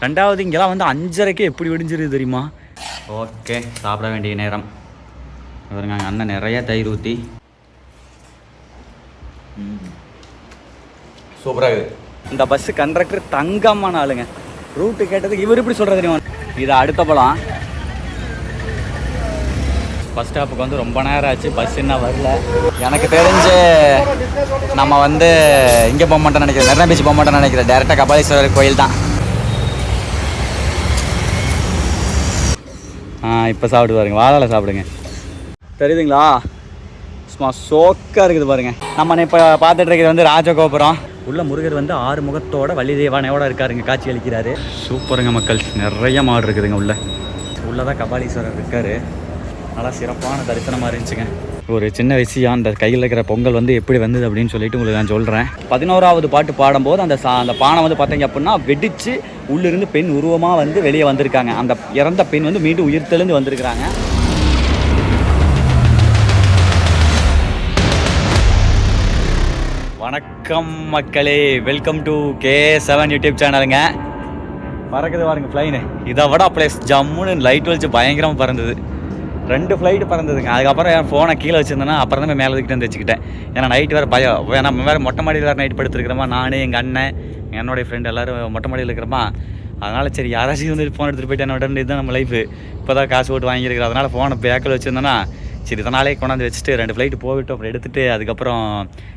ரெண்டாவது இங்கெல்லாம் வந்து 5:30க்கே எப்படி விடிஞ்சிருது தெரியுமா? ஓகே, சாப்பிட வேண்டிய நேரம். இவருங்க அண்ணன் நிறைய தயிர் ஊற்றி சூப்பராக இருக்குது. இந்த பஸ்ஸு கண்டக்டர் தங்கமான ஆளுங்க. ரூட்டு கேட்டதுக்கு இவர் இப்படி சொல்கிறது தெரியுமா? இது அடுத்த படம். பஸ் ஸ்டாப்புக்கு வந்து ரொம்ப நேரம் ஆச்சு, பஸ் இன்னும் வரல. எனக்கு தெரிஞ்சு நம்ம வந்து இங்கே போக மாட்டோம்னு நினைக்கிறேன், மெரினா பீச் போக மாட்டோம்னு நினைக்கிறேன். டேரெக்டாக கபாலீஸ்வரர் கோயில் தான். இப்போ சாப்பிட்டு பாருங்க, வாழை சாப்பிடுங்க. தெரியுதுங்களா? சும்மா சோக்காக இருக்குது பாருங்க. நம்ம இப்போ பார்த்துட்டு இருக்கிறது வந்து ராஜகோபுரம். உள்ள முருகர் வந்து 6 முகத்தோட வள்ளி தேவானையோட இருக்காருங்க, காட்சி அளிக்கிறாரு. சூப்பருங்க மக்கள், நிறைய மாடு இருக்குதுங்க. உள்ளதான் கபாலீஸ்வரர் இருக்காரு. நல்லா சிறப்பான தரிசனமாக இருந்துச்சுங்க. ஒரு சின்ன விஷயம், அந்த கையில் இருக்கிற பொங்கல் வந்து எப்படி வந்தது அப்படின்னு சொல்லிட்டு உங்களுக்கு நான் சொல்கிறேன். 11வது பாட்டு பாடும்போது அந்த பானை வந்து பார்த்தீங்க அப்படின்னா வெடித்து உள்ளிருந்து பெண் உருவமாக வந்து வெளியே வந்திருக்காங்க. அந்த இறந்த பெண் வந்து மீண்டும் உயிர் தெளிந்து வந்திருக்கிறாங்க. வணக்கம் மக்களே, வெல்கம் டு K7 யூடியூப் சேனலுங்க. பறக்குது பாருங்க ஃப்ளைனு. இதை விட பிளேஸ் ஜம்முன்னு லைட் வச்சு பயங்கரமாக பறந்தது. 2 ஃப்ளைட்டு பறந்ததுங்க. அதுக்கப்புறம் என் ஃபோனை கீழே வச்சுருந்தேன்னா அப்புறம் தான் மேலே தூக்கிட்டு வந்து வச்சுக்கிட்டேன். ஏன்னா நைட்டு வேறு பயம். ஏன்னா வேறு மொட்டை மாடியில் வேறு நைட் படுத்துருக்கிறோமா, நான், எங்கள் அண்ணன், என்னுடைய ஃப்ரெண்டு எல்லோரும் மொட்டை மாடியில் இருக்கிறோமா. அதனால் சரி யாராச்சும் வந்து ஃபோன் எடுத்துகிட்டு போயிட்டு என்னோட இதுதான் நம்ம லைஃபு. இப்போ தான் காசு போட்டு வாங்கியிருக்கிறோம். அதனால் ஃபோனை பேக்கில் வச்சுருந்தேன்னா சரி இதனாலே கொண்டாந்து வச்சுட்டு 2 ஃப்ளைட்டு போய்விட்டு அப்புறம் எடுத்துகிட்டு அதுக்கப்புறம்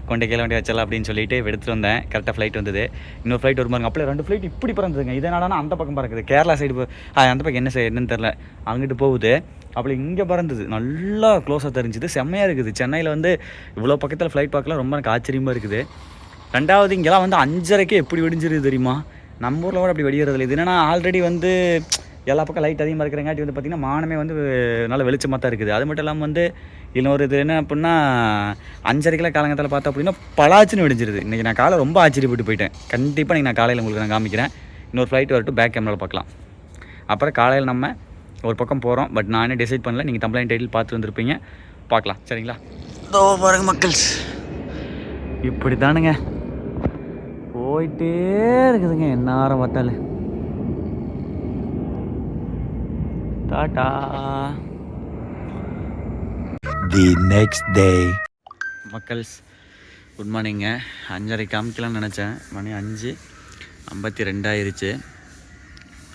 கொண்டு கீழே வண்டி வச்சலாம் அப்படின்னு சொல்லிட்டு எடுத்துகிட்டு வந்தேன். கரெக்டாக ஃப்ளைட் வந்தது. இன்னொரு ஃப்ளைட் வருமாங்க. அப்படியே 2 ஃப்ளைட் இப்படி பறந்துதுங்க. இதனால அந்த பக்கம் பறக்குது, கேரளா சைடு. அந்த பக்கம் என்ன என்னன்னு தெரில, அங்கிட்டு போகுது. அப்படி இங்கே பறந்தது, நல்லா க்ளோஸாக தெரிஞ்சுது. செம்மையாக இருக்குது. சென்னையில் வந்து இவ்வளோ பக்கத்தில் ஃப்ளைட் பார்க்கலாம் ரொம்ப எனக்கு ஆச்சரியமாக இருக்குது. ரெண்டாவது இங்கெல்லாம் வந்து 5:30க்கே எப்படி விடிஞ்சிருது தெரியுமா? நம்ம ஊரில் கூட அப்படி வெடிக்கிறதில்ல. இது என்னென்னா ஆல்ரெடி வந்து எல்லா பக்கம் லைட் அதிகமாக இருக்கிறங்காட்டி வந்து பார்த்திங்கன்னா மானமே வந்து நல்ல வெளிச்சமாக தான் இருக்குது. அது மட்டும் இல்லாமல் வந்து இன்னொரு இது என்ன அப்படின்னா 5:30 காலங்கத்தில் பார்த்தோம் அப்படின்னா பலாச்சுன்னு வெடிஞ்சிருது. இன்றைக்கி நான் காலை ரொம்ப ஆச்சரியப்பட்டு போயிட்டேன். கண்டிப்பாக நீங்கள் நான் காலையில் உங்களுக்கு நான் காமிக்கிறேன். இன்னொரு ஃப்ளைட் வரட்டும், பேக் கேமராவில் பார்க்கலாம். அப்புறம் காலையில் நம்ம ஒரு பக்கம் போகிறோம். பட் நானே டிசைட் பண்ணல, நீங்கள் தம்ப்லைன் டைட்டில் பார்த்து வந்துருப்பீங்க, பார்க்கலாம் சரிங்களா? இதோ பாருங்க மக்கள், இப்படி தானுங்க போயிட்டே இருக்குதுங்க என்ன நேரம் பார்த்தாலும். டாடா. The next day. மக்கள்ஸ் குட் மார்னிங்க. 5:30 காமிக்கலாம்னு நினச்சேன். மணி 5:52 ஆயிடுச்சு.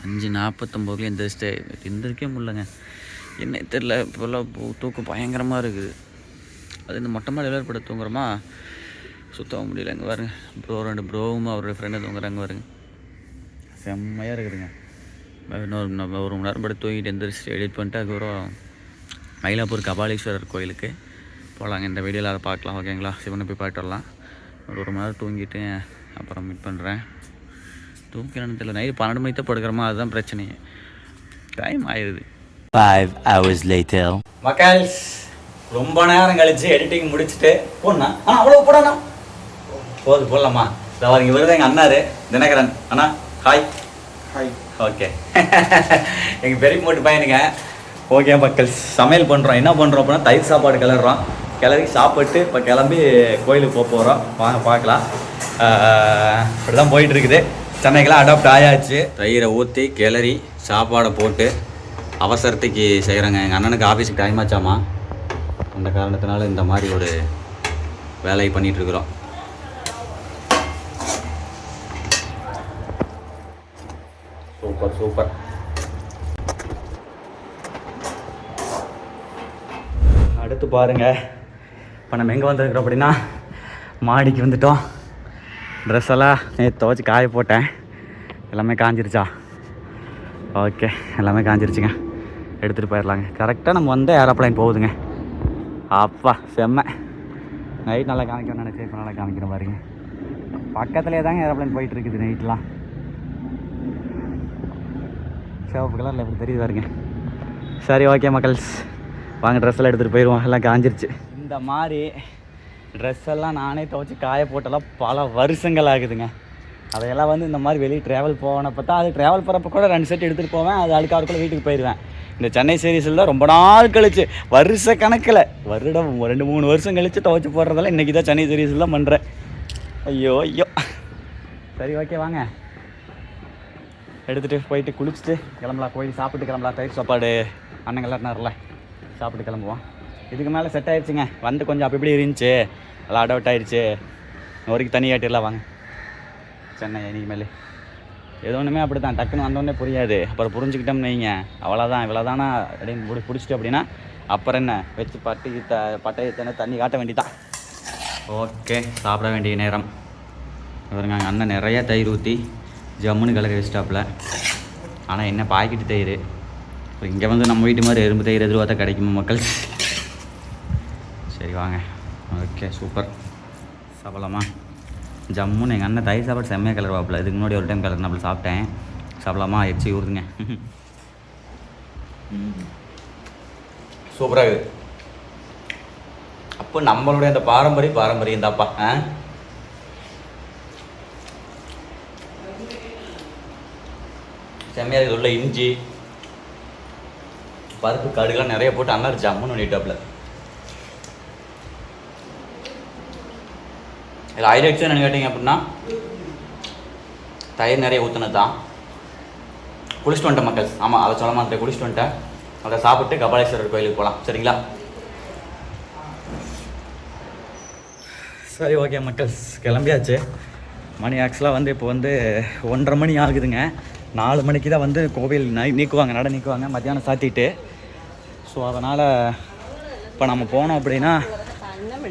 5:49 எந்திரிக்கவே முடியலங்க. என்ன தெரில, இப்போல்லாம் தூக்கம் பயங்கரமாக இருக்குது. அது இந்த மொட்டை மாடி விளையாட தூங்குறோமா, சுத்தமாக முடியல. இங்கே பாருங்க, 2 ப்ரோவும் அவருடைய ஃப்ரெண்டு தூங்குறாங்க பாருங்க. செம்மையாக இருக்குதுங்க. இன்னொரு 1 மணி நேரம் படுத்து தூங்கிட்டு எந்திரிச்சு எடிட் பண்ணிட்டு அதுக்கப்புறம் மயிலாப்பூர் கபாலீஸ்வரர் கோயிலுக்கு போகலாங்க. இந்த வீடியோவில் அதை பார்க்கலாம் ஓகேங்களா? சிவனை போய் பார்த்துட்டு வரலாம். ஒரு 1 மணி நேரம் தூங்கிட்டு அப்புறம் மீட் பண்ணுறேன். தூங்கினான்னு தெரியல, நைட்டு 12 மணிக்கு தான் படுக்கிறோமா, அதுதான் பிரச்சனையே. டைம் ஆயிடுது. 5 hours later. மக்கள்ஸ் ரொம்ப நேரம் கழிச்சு எடிட்டிங் முடிச்சுட்டு போடணா. அவ்வளோ போடணா போடலாமா? இதை வரீங்க வருது எங்கள் அண்ணாரு தினகரன். அண்ணா ஹாய். ஹாய். ஓகே, எங்கள் பெரிய மூட்டு பையனுங்க. ஓகே மக்கள், சமையல் பண்ணுறோம். என்ன பண்ணுறோம் அப்படின்னா தயிர் சாப்பாடு கிளறோம். கிளறி சாப்பிட்டு இப்போ கிளம்பி கோயிலுக்கு போகிறோம். வாங்க பார்க்கலாம். இப்படி தான் போயிட்டுருக்குது. சென்னைக்கெல்லாம் அடாப்ட் ஆயாச்சு. தயிரை ஊற்றி கிளறி சாப்பாடை போட்டு அவசரத்துக்கு செய்கிறோங்க. எங்கள் அண்ணனுக்கு ஆஃபீஸுக்கு டைம் ஆச்சாமா, அந்த காரணத்தினால இந்த மாதிரி ஒரு வேலையை பண்ணிகிட்ருக்குறோம். Super super. அடுத்து பாருங்கள், இப்போ நம்ம எங்கே வந்துருக்குறோம் அப்படின்னா மாடிக்கு வந்துட்டோம். ட்ரெஸ் எல்லாம் நேற்று துவைச்சி காய போட்டேன், எல்லாமே காஞ்சிருச்சா? ஓகே, எல்லாமே காஞ்சிருச்சுங்க. எடுத்துகிட்டு போயிடலாங்க. கரெக்டாக நம்ம வந்து ஏரோப்ளைன் போகுதுங்க. அப்பா செம்ம. நைட் நல்லா காமிக்கிறோம் நினச்சி இப்போ நல்லா காமிக்கிறோம் பாருங்க. பக்கத்துலேயே தாங்க ஏரோப்ளைன் போயிட்டுருக்குது நைட்லாம். சிவப்பு கலரில் எப்படி தெரியுது பாருங்க. சரி ஓகே மக்கள்ஸ், வாங்க ட்ரெஸ் எல்லாம் எடுத்துகிட்டு போயிடுவோம். எல்லாம் காஞ்சிருச்சு. இந்த மாதிரி ட்ரெஸ் எல்லாம் நானே துவைச்சி காய போட்டெல்லாம் பல வருஷங்கள் ஆகுதுங்க. அதையெல்லாம் வந்து இந்த மாதிரி வெளியே ட்ராவல் போனப்போ தான், அது ட்ராவல் போகிறப்ப கூட 2 செட் எடுத்துகிட்டு போவேன். அது அதுக்காருக்குள்ளே வீட்டுக்கு போயிடுவேன். இந்த சென்னை சீரீஸில் தான் ரொம்ப நாள் கழிச்சு, வருஷ கணக்கில், வருடம் 2-3 வருஷம் கழித்து துவைச்சி போடுறதெல்லாம் இன்றைக்கி தான் சென்னை சீரீஸில் தான் பண்ணுறேன். ஐயோ ஐயோ. சரி ஓகே வாங்க எடுத்துகிட்டு போயிட்டு குளிச்சுட்டு கிளம்பலாம், கோயில் சாப்பிட்டு கிளம்பலாம். தயிர் சாப்பாடு அண்ணங்கள்லாம் நேரில் சாப்பிட்டு கிளம்புவோம். இதுக்கு மேலே செட் ஆகிடுச்சுங்க. வந்து கொஞ்சம் அப்படி இப்படி இருந்துச்சு, எல்லாம் அட் அவுட் ஆகிடுச்சு. வரைக்கும் தனி காட்டிடலாம் வாங்க சென்னை. இனிமேல் ஏதோ ஒன்றுமே அப்படி தான், டக்குன்னு வந்தோடனே புரியாது. அப்புறம் புரிஞ்சுக்கிட்டோம்னு வைங்க, அவ்வளோதான் இவ்வளோதானா அப்படின்னு பிடிச்சிட்டு அப்படின்னா அப்புறம் என்ன வச்சு பட்டையை தண்ணி காட்ட வேண்டியதான். ஓகே, சாப்பிட வேண்டிய நேரம். இவருங்க அண்ணன் நிறையா தயிர் ஊற்றி ஜம்முன்னு கலக்க வச்சிட்டாப்புல. ஆனால் என்ன பாக்கெட்டு தயிர். அப்புறம் இங்கே வந்து நம்ம வீட்டு மாதிரி எறும்பு தயிர் எதிர்பார்த்தா கிடைக்குமா மக்கள்? சரி வாங்க. ஓகே சூப்பர், சாப்பிடலாமா? ஜம்முன்னு எங்கள் அண்ணன் தயிர் சாப்பாடு செம்மையாக கலர் வாப்பில். இதுக்கு முன்னாடி ஒரு டைம் கலர் நம்மள சாப்பிட்டேன். சாப்பிடலாமா? எச்சி ஊறுதுங்க. சூப்பராக இருக்குது. அப்போ நம்மளுடைய அந்த பாரம்பரியம் தாப்பா. செம்மையாக இது உள்ள இஞ்சி பருப்பு கடுகுலாம் நிறைய போட்டு அண்ணார் ஜம்முன்னு பண்ணிட்டாப்புல. இதில் ஹைலைட்ஸ் என்னென்னு கேட்டிங்க அப்படின்னா தயிர் நிறைய ஊற்றுனது தான். குளிச்சுட்டு வந்துட்டேன் மக்கள். ஆமாம், அதை சொல்ல மாட்டேன், குளிச்சுட்டு வந்துட்டேன். அதை சாப்பிட்டு கபாலீஸ்வரர் கோயிலுக்கு போகலாம். சரிங்களா? சரி ஓகே மக்கள், கிளம்பியாச்சு. மணி ஆக்சுவலாக வந்து இப்போ வந்து 1:30 மணி ஆகுதுங்க. 4 மணிக்கு தான் வந்து கோவில் நீக்குவாங்க, நட நீக்குவாங்க மத்தியானம் சாத்திட்டு. ஸோ அதனால் இப்போ நம்ம போனோம் அப்படின்னா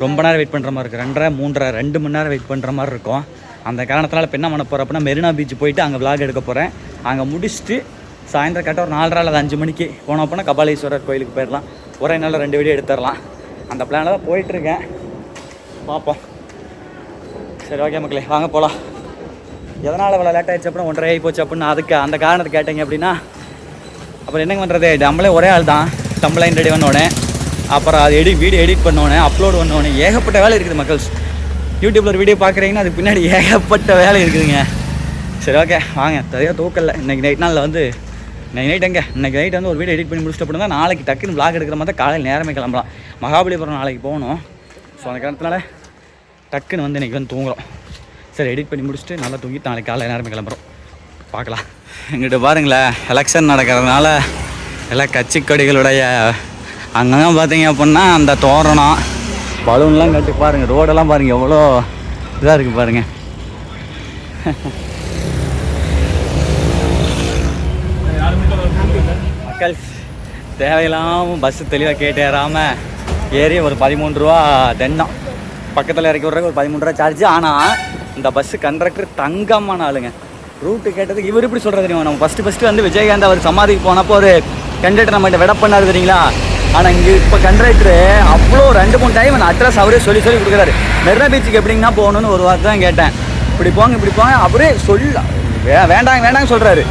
ரொம்ப நேரம் வெயிட் பண்ணுற மாதிரி இருக்குது. 2.5 2 மணி நேரம் வெயிட் பண்ணுற மாதிரி இருக்கும். அந்த காரணத்தினால இப்போ என்ன பண்ண போகிறேன் அப்படின்னா மெரினா பீச் போயிட்டு அங்கே விளாக் எடுக்க போகிறேன். அங்கே முடிச்சுட்டு சாயந்தரம் கரெக்டாக ஒரு 4:30 அல்லது 5 மணிக்கு போனோம் அப்படின்னா கபாலீஸ்வரர் கோயிலுக்கு போயிடலாம். ஒரே நாளில் 2 வீடியோ எடுத்துடலாம். அந்த பிளானில் தான் போயிட்டுருக்கேன். பார்ப்போம். சரி ஓகே மக்களே, வாங்க போகலாம். எதனால் இவ்வளோ லேட் ஆகிடுச்சு அப்படின்னா 1:30 ஆகி போச்சு அப்படின்னு அதுக்கு அந்த காரணத்தை கேட்டீங்க அப்படின்னா அப்புறம் என்னங்க பண்ணுறது, நம்மளே ஒரே ஆள் தான். தம்ப்லைன் ரெடி பண்ணோடனே, அப்புறம் அது வீடியோ எடிட் பண்ணோடனே, அப்லோட் பண்ணோடனே ஏகப்பட்ட வேலை இருக்குது மக்கள். யூடியூப்பில் ஒரு வீடியோ பார்க்குறீங்கன்னா அதுக்கு பின்னாடி ஏகப்பட்ட வேலை இருக்குதுங்க. சரி ஓகே வாங்க. சரியாக தூக்கல இன்றைக்கி நைட் நாளில் வந்து இன்றைக்கி நைட் வந்து ஒரு வீடியோ எடிட் பண்ணி முடிச்சுட்டு அப்படின்னா நாளைக்கு டக்குன்னு விளாக் எடுக்கிற மாதிரி தான் காலையில் நேரமே கிளம்பலாம். மகாபலிபுரம் நாளைக்கு போகணும். ஸோ அந்த காரணத்தினால டக்குன்னு வந்து இன்றைக்கி வந்து தூங்குறோம். சரி எடிட் பண்ணி முடிச்சுட்டு நல்லா தூங்கிட்டு நாளைக்கு காலையில் நேரமே கிளம்புறோம். பார்க்கலாம். எங்கிட்ட பாருங்களேன், எலெக்ஷன் நடக்கிறதுனால எல்லாம் கட்சி கொடிகளுடைய அங்கங்கே பார்த்தீங்க அப்படின்னா அந்த தோரணம் பலூன்லாம் கட்டி பாருங்கள். ரோடெல்லாம் பாருங்கள் எவ்வளோ இதாக இருக்குது பாருங்கள். மக்கள் தேவையில்லாமல் பஸ்ஸு தெளிவாக கேட்டு ஏறாமல் ஏறி ஒரு 13 ரூபா தென்னம் பக்கத்தில் இறக்கி விட்றதுக்கு ஒரு 13 ரூபா சார்ஜ். ஆனால் இந்த பஸ்ஸு கண்டக்டர் தங்கமான ஆளுங்க. ரூட்டு கேட்டதுக்கு இவர் இப்படி சொல்கிறது தெரியுமா, நம்ம ஃபஸ்ட்டு வந்து விஜயகாந்த் அவர் சமாதிக்கு போனப்போ ஒரு கண்டக்டர் நம்மகிட்ட விட பண்ணாரு தெரியுங்களா. ஆனால் இங்கே இப்போ கண்டக்டரு அவ்வளோ 2-3 டைம் அந்த அட்ரஸ் அவரே சொல்லி கொடுக்குறாரு. மெரினா பீச்சுக்கு எப்படிங்கன்னா போகணுன்னு ஒரு வார்த்தை தான் கேட்டேன். இப்படி போங்க அவரே வேண்டாங்க சொல்கிறாரு.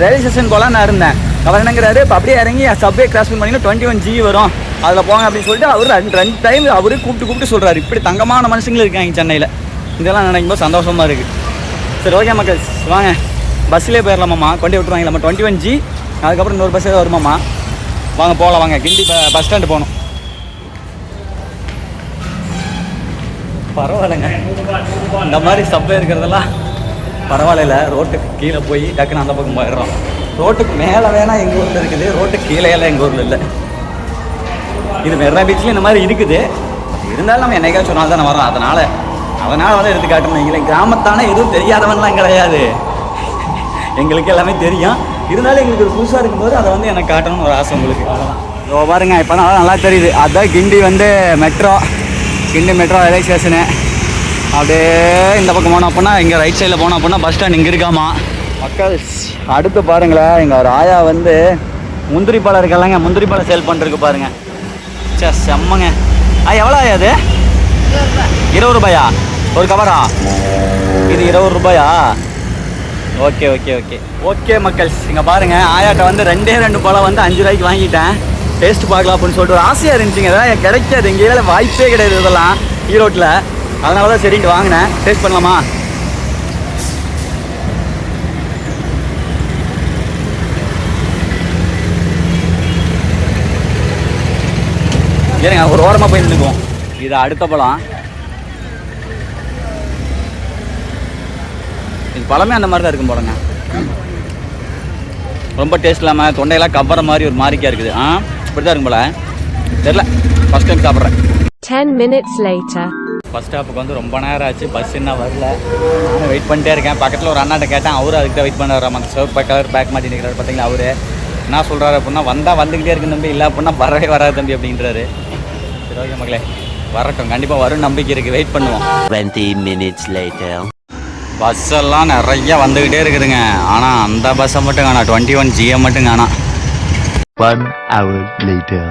ரயில்வே ஸ்டேஷன் போகலாம் நான் இருந்தேன். அவர் என்னங்கிறாரு, இப்போ அப்படியே இறங்கி சப்வே கிராஸ் பண்ணிங்கன்னா 21G வரும், அதில் போங்க அப்படின்னு சொல்லிட்டு அவர் 2 டைம் அவரே கூப்பிட்டு சொல்கிறாரு. இப்படி தங்கமான மனுஷங்களும் இருக்காங்க சென்னையில். இதெல்லாம் நினைக்கும்போது சந்தோஷமாக இருக்குது. சரி ஓகே மக்கள் வாங்க, பஸ்ஸிலே போயிடலாமாம்மா, கொண்டு விட்டுருவாங்களாம்மா 21G. அதுக்கப்புறம் இன்னொரு பஸ் ஏதாவது வருமாம்மா. வாங்க போகலாம் வாங்க. கிண்டி பஸ் ஸ்டாண்டு போகணும். பரவாயில்லைங்க, இந்த மாதிரி சப்வே இருக்கிறதெல்லாம் பரவாயில்ல. ரோட்டுக்கு கீழே போய் டக்குன்னு அந்த பக்கம் போயிடுறோம். ரோட்டுக்கு மேலே வேணால் எங்கள் ஊரில் இருக்குது, ரோட்டுக்கு கீழேயெல்லாம் எங்கள் ஊரில் இல்லை. இது மெரினா பீச்சில் இந்த மாதிரி இருக்குது. இருந்தாலும் நம்ம என்னைக்காச்சும் சொன்னால் தானே வரோம். அதனால் வந்து எடுத்து காட்டணும். எங்களை கிராமத்தானே எதுவும் தெரியாதவன்லாம் கிடையாது, எங்களுக்கு எல்லாமே தெரியும். இருந்தாலும் எங்களுக்கு ஒரு புதுசாக இருக்கும்போது அதை வந்து எனக்கு காட்டணும்னு ஒரு ஆசை உங்களுக்கு. இதோ பாருங்க, இப்போ தான் நல்லா தெரியுது. அதுதான் கிண்டி வந்து கிண்டி மெட்ரோ ரயில்வே ஸ்டேஷனு. அப்படியே இந்த பக்கம் போனோம் அப்படின்னா இங்கே ரைட் சைடில் போனோம் அப்படின்னா பஸ் ஸ்டாண்ட் இங்கே இருக்காமா மக்கள். அடுத்து பாருங்களேன், எங்கள் ஒரு ஆயா வந்து முந்திரி பழம் இருக்கல்லங்க, முந்திரி பழம் சேல் பண்ணிருக்கு பாருங்க. செம்மங்க. எவ்வளோ ஆயா அது? 20 ரூபாயா ஒரு கவரா? இது 20 ரூபாயா? ஓகே மக்கள், இங்கே பாருங்கள். ஆயாட்ட வந்து 2 பழம் வந்து 5 ரூபாய்க்கு வாங்கிட்டேன். டேஸ்ட் பார்க்கலாம் அப்படின்னு சொல்லிட்டு ஒரு ஆசையாக இருந்துச்சுங்க. அதான் கிடைக்காது, எங்கேயால வாய்ப்பே கிடையாது இதெல்லாம் ஈரோட்டில். அதனால தான் சரின்ட்டு வாங்கினேன். டேஸ்ட் பண்ணலாமா? சரிங்க, ஒரு ஓரமாக போய் நின்றுக்குவோம். இது அடுத்த பழம். இது பழமே அந்த மாதிரி தான் இருக்கும் போலங்க. ரொம்ப டேஸ்ட் இல்லாமல் தொண்டையெல்லாம் கவர மாதிரி ஒரு மாதிரிக்கா இருக்குது. இப்படி தான் இருக்கும் போல தெரியல. ஃபஸ்ட் டைம் சாப்பிட்றேன். 10 minutes later. ஃபஸ்ட் ஸ்டாப்புக்கு வந்து ரொம்ப நேரம் ஆச்சு, பஸ் இன்னும் வரல. நானும் வெயிட் பண்ணிட்டே இருக்கேன். பக்கத்தில் ஒரு அண்ணாட்ட கேட்டேன், அவரும் அதுக்கு தான் வெயிட் பண்ண அந்த சர்வ் கலர் பேக் மாட்டி நிற்கிறாரு. பார்த்தீங்களா, அவரு என்ன சொல்கிறாரு அப்படின்னா, வந்தால் வந்துக்கிட்டே இருக்கு தம்பி, இல்லை அப்படின்னா வரவே வராது தம்பி அப்படின்றாரு. சரி ஓகே மக்களே, வரட்டும், கண்டிப்பாக வரும் நம்பிக்கை இருக்குது, வெயிட் பண்ணுவோம். 20 minutes later. பஸ் எல்லாம் நிறைய வந்துக்கிட்டே இருக்குதுங்க. ஆனால் அந்த பஸ்ஸை மட்டும் காணா, 21 GM மட்டும் காணா. 1 hour later.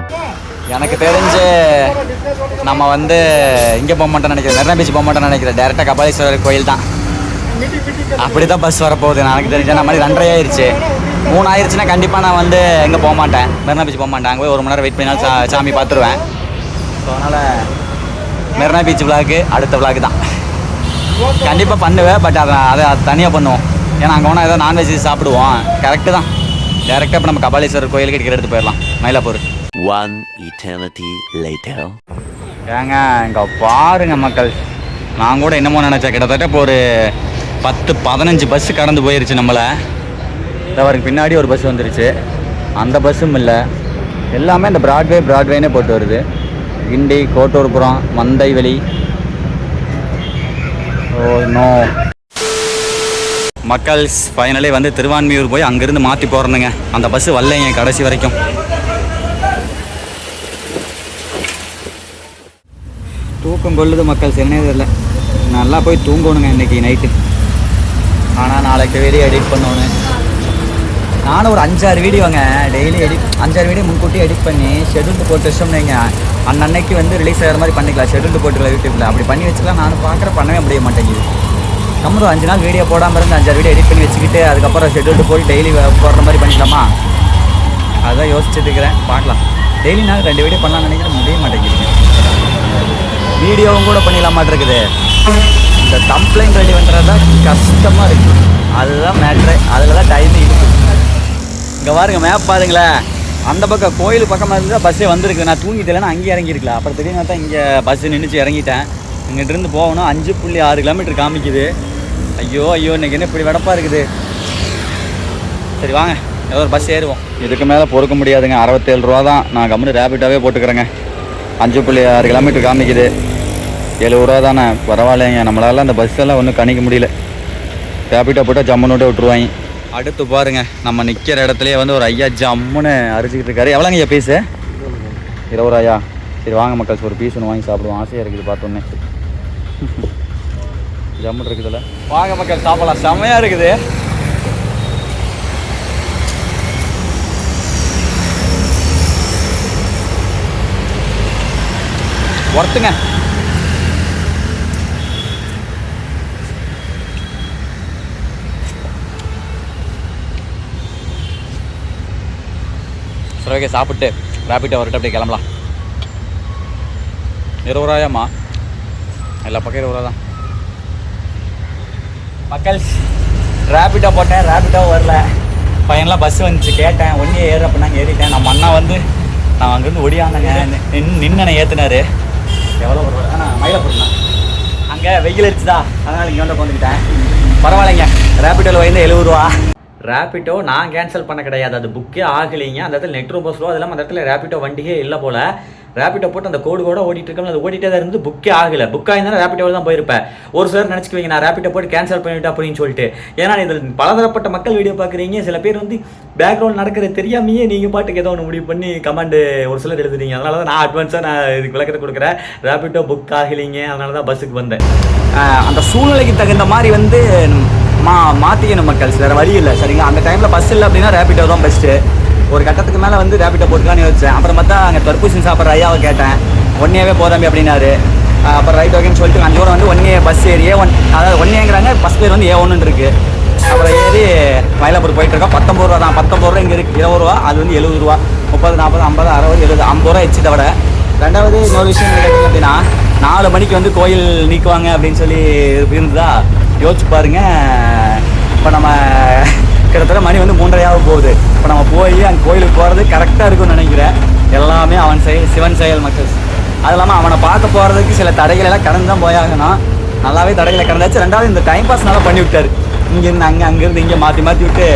எனக்கு தெரிஞ்சு நம்ம வந்து இங்கே போக மாட்டோம்னு நினைக்கிறேன், மெரினா பீச் போக மாட்டோம்னு நினைக்கிறேன். டேரெக்டாக கபாலீஸ்வரர் கோயில் தான். அப்படி தான் பஸ் வரப்போகுது. எனக்கு தெரிஞ்ச நம்ம மாதிரி 2:30 ஆயிடுச்சு. 3 ஆயிடுச்சுன்னா கண்டிப்பாக நான் வந்து எங்கே போக மாட்டேன், மெரினா பீச் போக மாட்டேன். அங்கே போய் 1 மணி நேரம் வெயிட் பண்ணினாலும் சாமி பார்த்துருவேன். ஸோ அதனால் மெரினா பீச் விளாக்கு அடுத்த விளாக்கு தான் கண்டிப்பாக பண்ணுவேன். பட் அதை தனியாக பண்ணுவோம். ஏன்னா அங்கே போனால் ஏதோ நான்வெஜ் சாப்பிடுவோம். கரெக்டு தான். டேரெக்டாக இப்போ நம்ம கபாலீஸ்வரர் கோயிலுக்கு டிக்கெட் எடுத்து போயிடலாம், மயிலாப்பூர். 1 eternity later. ஏங்க இங்கே பாருங்க மக்கள், நான் கூட என்னமோ நினச்சேன், கிட்டத்தட்ட இப்போ ஒரு 10-15 பஸ்ஸு கடந்து போயிருச்சு நம்மளை. அவருக்கு பின்னாடி ஒரு பஸ் வந்துருச்சு, அந்த பஸ்ஸும் இல்லை. எல்லாமே இந்த பிராட்வேனே போட்டு வருது. கிண்டி, கோட்டூர்புரம், மந்தைவெளி. ஓ நோ மக்கள்ஸ், ஃபைனலே வந்து திருவான்மியூர் போய் அங்கேருந்து மாற்றி போகிறேனுங்க. அந்த பஸ்ஸு வரலைங்க கடைசி வரைக்கும். தூக்கம் கொள்ளுது மக்கள், என்னே தெரியல. நல்லா போய் தூங்கணுங்க இன்றைக்கி நைட்டு. ஆனால் நாளைக்கு வீடியோ எடிட் பண்ணணும். நானும் ஒரு 5-6 வீடியோங்க டெய்லி 5-6 வீடியோ முன்கூட்டி எடிட் பண்ணி ஷெட்யூல் போட்டு வச்சோம்னு அன்னன்னைக்கு வந்து ரிலீஸ் ஆகிற மாதிரி பண்ணிக்கலாம். ஷெட்யூல் போட்டுக்கலாம் யூடியூப்பில், அப்படி பண்ணி வச்சுக்கலாம். நானும் பண்ணவே முடிய மாட்டேங்குது. நம்ம 5 நாள் வீடியோ போடாமல் இருந்து 5-6 வீடியோ எடிட் பண்ணி வச்சுக்கிட்டு அதுக்கப்புறம் ஷெட்யூல் போட்டு டெய்லி போடுற மாதிரி பண்ணிக்கலாமா? அதுதான் யோசிச்சுட்டு இருக்கிறேன். பார்க்கலாம். டெய்லி நான் 2 வீடியோ பண்ணலாம்னு நினைக்கிறேன், முடிய மாட்டேங்குது. வீடியோவும் கூட பண்ணிடலாமாட்டிருக்குது. இந்த கம்ப்ளைண்ட் ரெடி பண்ணுறது தான் கஷ்டமாக இருக்குது. அதுதான் மேட்ரு, அதில் தான் டைம் இருக்குது. இங்கே பாருங்க, மேப் பாருங்களேன். அந்த பக்கம் கோயில் பக்கமாக இருந்தால் பஸ்ஸே வந்திருக்கு. நான் தூங்கிட்டேன்னா அங்கேயே இறங்கியிருக்கலாம். அப்புறம் திடீர்னு தான் இங்கே பஸ்ஸு நின்றுச்சு, இறங்கிட்டேன். இங்கிட்டிருந்து போகணும் 5.6 கிலோமீட்டர் காமிக்குது. ஐயோ இன்றைக்கி என்ன இப்படி வெடப்பாக இருக்குது. சரி வாங்க, ஏதோ ஒரு பஸ் ஏறுவோம். இதுக்கு மேலே பொறுக்க முடியாதுங்க. 67 ரூபா தான். நான் கம்முன்னு ரேபிட்டாகவே போட்டுக்கிறேங்க. 5.6 கிலோமீட்டர் காமிக்குது. 70 ரூபா தானே, பரவாயில்லைங்க. நம்மளால அந்த பஸ்ஸெல்லாம் ஒன்றும் கணிக்க முடியல. ரேபிட்டா போட்டால் ஜம்முன்னு விட்டுருவாங்க. அடுத்து பாருங்க, நம்ம நிற்கிற இடத்துலையே வந்து ஒரு ஐயா ஜம்முன்னு அரிச்சிக்கிட்டு இருக்காரு. எவ்வளோங்க ஐயா பீஸு? 20 ரூபாயா? சரி வாங்க மக்கள், ஒரு பீஸ் ஒன்று வாங்கி சாப்பிடுவோம். ஆசையாக இருக்குது பார்த்தோன்னே. ஜம்முன்னு இருக்குதுல்ல. வாங்க மக்கள் சாப்பிடலாம், செம்மையாக இருக்குது. ஒர்த்துங்க. சரி ஓகே, சாப்பிட்டு ரேபிட்டோ வரட்டு அப்படியே கிளம்பலாம். 20 ரூபாயாம்மா? எல்லா பக்கம் 20 ரூபா தான் மக்கள். ரேபிட்டோ போட்டேன், ரேபிட்டோ வரல. பையன்லாம் பஸ் வந்துச்சு, கேட்டேன். ஒன்றே ஏறு அப்படின்னா ஏறிட்டேன். நம்ம அண்ணா வந்து நான் அங்கேருந்து ஒடியாந்தேங்க, நின்று ஏற்றுனாரு. எவ்வளோ ஒரு மயிலாப்பூர்ண்ணா, அங்கே வெயில் அடிச்சுதா, அதனால் இங்கே வந்து உட்காந்துக்கிட்டேன். பரவாயில்லைங்க, ரேபிட்டோவில் வந்து 70 ரூபா. ரேபிட்டோ நான் கேன்சல் பண்ண கிடையாது, அது புக்கே ஆகலைங்க. அந்த இடத்துல நெட் ரொம்ப ஸ்லோ. அது இல்லாமல் அந்த இடத்துல ரேபிட்டோ வண்டியே இல்லை போல். ரேபிட்டோ போட்டு அந்த கோடு கூட ஓடிட்டு இருக்கோம், அது ஓடிட்டே தான் இருந்து புக்கே ஆகலை. புக் ஆகிருந்தாலும் ரேபிட்டோவில் தான் போயிருப்பேன். ஒரு சிலர் நினச்சிக்குவீங்க நான் ரேபிட்டோ போட்டு கேன்சல் பண்ணிவிட்டேன் அப்படின்னு சொல்லிட்டு. ஏன்னா இதில் பலதரப்பட்ட மக்கள் வீடியோ பார்க்குறீங்க. சில பேர் வந்து பேக்ரவுண்ட் நடக்கிறது தெரியாமையே நீங்கள் பாட்டுக்கு ஏதோ ஒன்று முடிவு பண்ணி கமெண்ட் ஒரு சிலர் எழுதுறீங்க. அதனால தான் நான் அட்வான்ஸாக நான் இதுக்கு விளக்கத்தை கொடுக்குறேன். ரேபிட்டோ புக் ஆகலைங்க, அதனால தான் பஸ்ஸுக்கு வந்தேன். அந்த சூழ்நிலைக்கு தகுந்த மாதிரி வந்து மாற்றிக்கணும் மக்கள், வேறு வழி இல்லை. சரிங்களா, அந்த டைமில் பஸ் இல்லை அப்படின்னா ரேபிட்டோ தான் பெஸ்ட்டு. ஒரு கட்டத்துக்கு மேலே வந்து ரேபிட்டோ போட்டுக்கலான்னு யோசிச்சேன். அப்புறம் பார்த்தா அங்கே தர்பூசணி சாப்பிட்ற ஐயாவை கேட்டேன். 1ஏவே போதாம்பி அப்படின்னாரு. அப்புறம் ரைட் ஓகேன்னு சொல்லிட்டு 5 ரூபா வந்து 1ஏ பஸ் ஏறி அதாவது 1ஏங்கிறாங்க, பஸ் பேர் வந்து A1 இருக்குது. அப்புறம் ஏறி மயிலாப்பூர் போயிட்டுருக்கோம். 19 ரூபா தான். 19 ரூபா இங்கே இருக்குது. 20 ரூபா, அது வந்து 70 ரூபா. 30, 40, 50, 60, 70, 50 ரூபா எச்சு தவிர. ரெண்டாவது இன்னொரு விஷயம் கேட்டிங்க அப்படின்னா, 4 மணிக்கு வந்து கோயில் நீக்குவாங்க அப்படின்னு சொல்லி இருந்ததா. யோசிச்சு பாருங்க, இப்போ நம்ம கிட்டத்தட்ட மணி வந்து 3:30 போகுது. இப்போ நம்ம போய் அங்கே கோயிலுக்கு போகிறது கரெக்டாக இருக்கும்னு நினைக்கிறேன். எல்லாமே அவன் செயல், சிவன் செயல் மக்கள். அது இல்லாமல் அவனை பார்க்க போகிறதுக்கு சில தடைகள் எல்லாம் கடந்து தான் போயாகணும். நல்லாவே தடைகளை கடந்தாச்சு. ரெண்டாவது இந்த டைம் பாஸ் நல்லா பண்ணி விட்டார். இங்கேருந்து அங்கேருந்து இங்கே மாற்றி விட்டு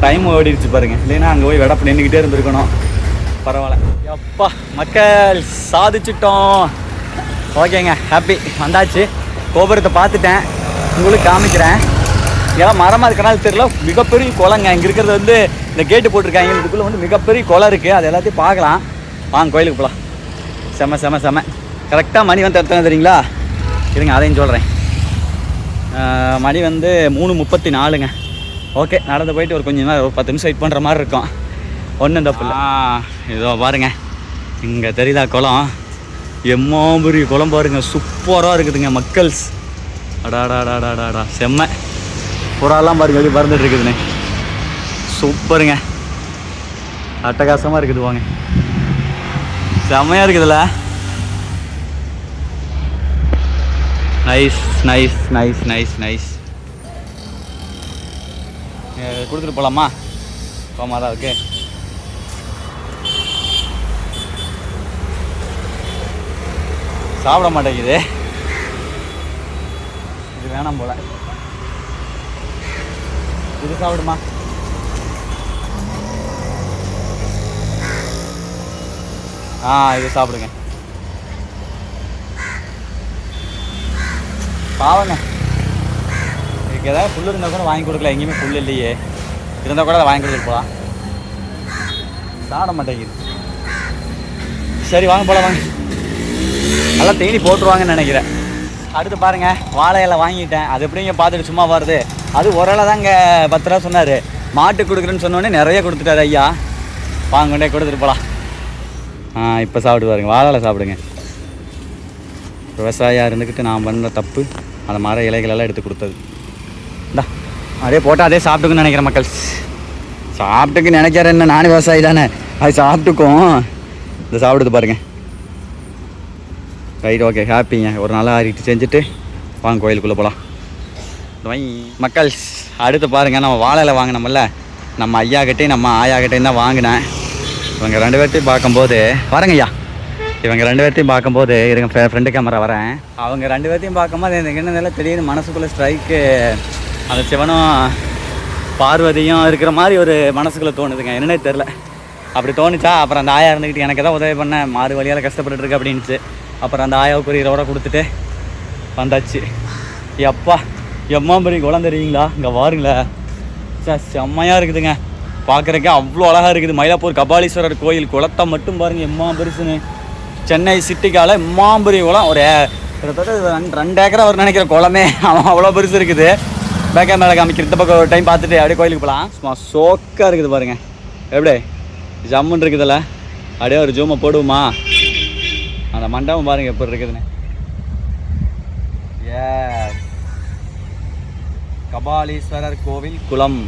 டைம் ஓடிடுச்சு பாருங்க, இல்லைன்னா அங்கே போய் வெடப்பு நின்றுக்கிட்டே இருந்திருக்கணும். பரவாயில்ல. எப்பா மக்கள் சாதிச்சிட்டோம். ஓகேங்க, ஹாப்பி. வந்தாச்சு, கோபுரத்தை பார்த்துட்டேன், உங்களுக்கு காமிக்கிறேன். இதெல்லாம் மரமாக இருக்கனால தெரியல, மிகப்பெரிய குளங்க. இங்கே இருக்கிறது வந்து இந்த கேட்டு போட்டிருக்காங்க, இதுக்குள்ளே வந்து மிகப்பெரிய குளம் இருக்குது. அது எல்லாத்தையும் பார்க்கலாம். வாங்க கோயிலுக்கு போகலாம். செம செம செம. கரெக்டாக மணி வந்து எத்தனை தெரியுங்களா? இருங்க அதையும் சொல்கிறேன். மணி வந்து 3:34ங்க. ஓகே, நடந்து போயிட்டு ஒரு கொஞ்சம் நேரம், ஒரு 10 நிமிஷம் வெயிட் பண்ணுற மாதிரி இருக்கும். ஒன்றும் தப்பு இல்லை. இதோ பாருங்க, இங்கே தெரியுதா குளம்? எம்மாபுரி குளம் பாருங்க, சூப்பராக இருக்குதுங்க மக்கள்ஸ். அடாடாடாடாடா செம்ம. புறாலாம் பாருங்க எப்படி பறந்துட்டு இருக்குதுண்ணே, சூப்பருங்க, அட்டகாசமாக இருக்குது. வாங்க, செம்மையாக இருக்குதுல்ல? Nice nice nice nice nice. கொடுத்துட்டு போகலாமா? போமாதான். ஓகே, சாப்பிட மாட்டேங்குது, இது வேணாம் போல. இது சாப்பிடுமா? இது சாப்பிடுங்க. பாவங்க, இதுக்கு ஏதாவது புல் இருந்தால் கூட வாங்கி கொடுக்கல. எங்கேயுமே புல் இல்லையே, இருந்தால் கூட அதை வாங்கி கொடுத்துட்டு போகலாம். சாப்பிட மாட்டேங்குது. சரி வாங்க போகலாம், வாங்க. நல்லா தேனி போட்டுருவாங்கன்னு நினைக்கிறேன். அடுத்து பாருங்கள், வாழை இலை வாங்கிட்டேன். அது எப்படிங்க பார்த்துட்டு சும்மா வருது. அது ஒரு இலை தாங்க 10 ரூபா சொன்னார். மாட்டுக்கு கொடுக்குறேன்னு சொன்னோடனே நிறைய கொடுத்துட்டாரு ஐயா. வாங்க கொண்டே கொடுத்துட்டு போகலாம். இப்போ சாப்பிட்டு பாருங்க, வாழை இலை சாப்பிடுங்க. விவசாயியாக இருந்துக்கிட்டு நான் பண்ணுற தப்பு, அந்த மர இலைகளெல்லாம் எடுத்து கொடுத்தது. இந்தா அதே போட்டால் அதே சாப்பிட்டுக்குன்னு நினைக்கிறேன் மக்கள். சாப்பிட்டுக்குன்னு நினைக்கிறேன், என்ன நானும் விவசாயி தானே, அது சாப்பிட்டுக்கும். இந்த சாப்பிடுது பாருங்கள். ரைட், ஓகே, ஹாப்பிங்க. ஒரு நாளாக ஆறிட்டு செஞ்சுட்டு வாங்க கோயிலுக்குள்ளே போகலாம். மக்கள் அடுத்து பாருங்கள், நம்ம வாழையில் வாங்கினோம்ல, நம்ம ஐயாக்கிட்டையும் நம்ம ஆயாக்கிட்டையும் தான் வாங்கினேன். இவங்க 2 பேர்த்தையும் பார்க்கும்போது வரங்க ஐயா, இவங்க 2 பேர்த்தையும் பார்க்கும்போது இருங்க, ஃப்ரெண்டு கேமரா வரேன். அவங்க 2 பேர்த்தையும் பார்க்கும்போது எனக்கு என்ன திடீர்னு மனசுக்குள்ளே ஸ்ட்ரைக்கு, அந்த சிவனும் பார்வதியும் இருக்கிற மாதிரி ஒரு மனசுக்குள்ளே தோணுதுங்க. என்னன்னே தெரில, அப்படி தோணுச்சா. அப்புறம் அந்த ஆயா இருந்துக்கிட்டு எனக்கு தான் உதவி பண்ண, மாறு வழியால் கஷ்டப்பட்டுட்டு இருக்கு அப்படின்ச்சு. அப்புறம் அந்த ஆயாவுக்கு ஒரு 20 கொடுத்துட்டு வந்தாச்சு. எப்பா எம்மாம்பரி குளம் தெரியுங்களா? இங்கே பாருங்களேன், செம்மையாக இருக்குதுங்க. பார்க்குறக்கே அவ்வளோ அழகாக இருக்குது. மயிலாப்பூர் கபாலீஸ்வரர் கோயில் குளத்தை மட்டும் பாருங்கள், எம்மாம்பரிசுன்னு. சென்னை சிட்டிக்கால எம்மாம்பரி குளம், ஒரு கிட்டத்தட்ட 2 ஏக்கரா அவர் நினைக்கிற குளமே, அவன் அவ்வளோ பெருசு இருக்குது. பேக்கே மேலே காமிக்கிற இந்த பக்கம் ஒரு டைம் பார்த்துட்டு அப்படியே கோயிலுக்கு போகலாம். சும்மா சோக்காக இருக்குது பாருங்கள், எப்படி ஜம்முன்னு இருக்குதுல்ல. அப்படியே ஒரு ஜூமை போடுவோமா? அந்த மண்டபம் பாருங்கள் எப்படி இருக்குதுன்னு. கபாலீஸ்வரர் கோவில் குளம்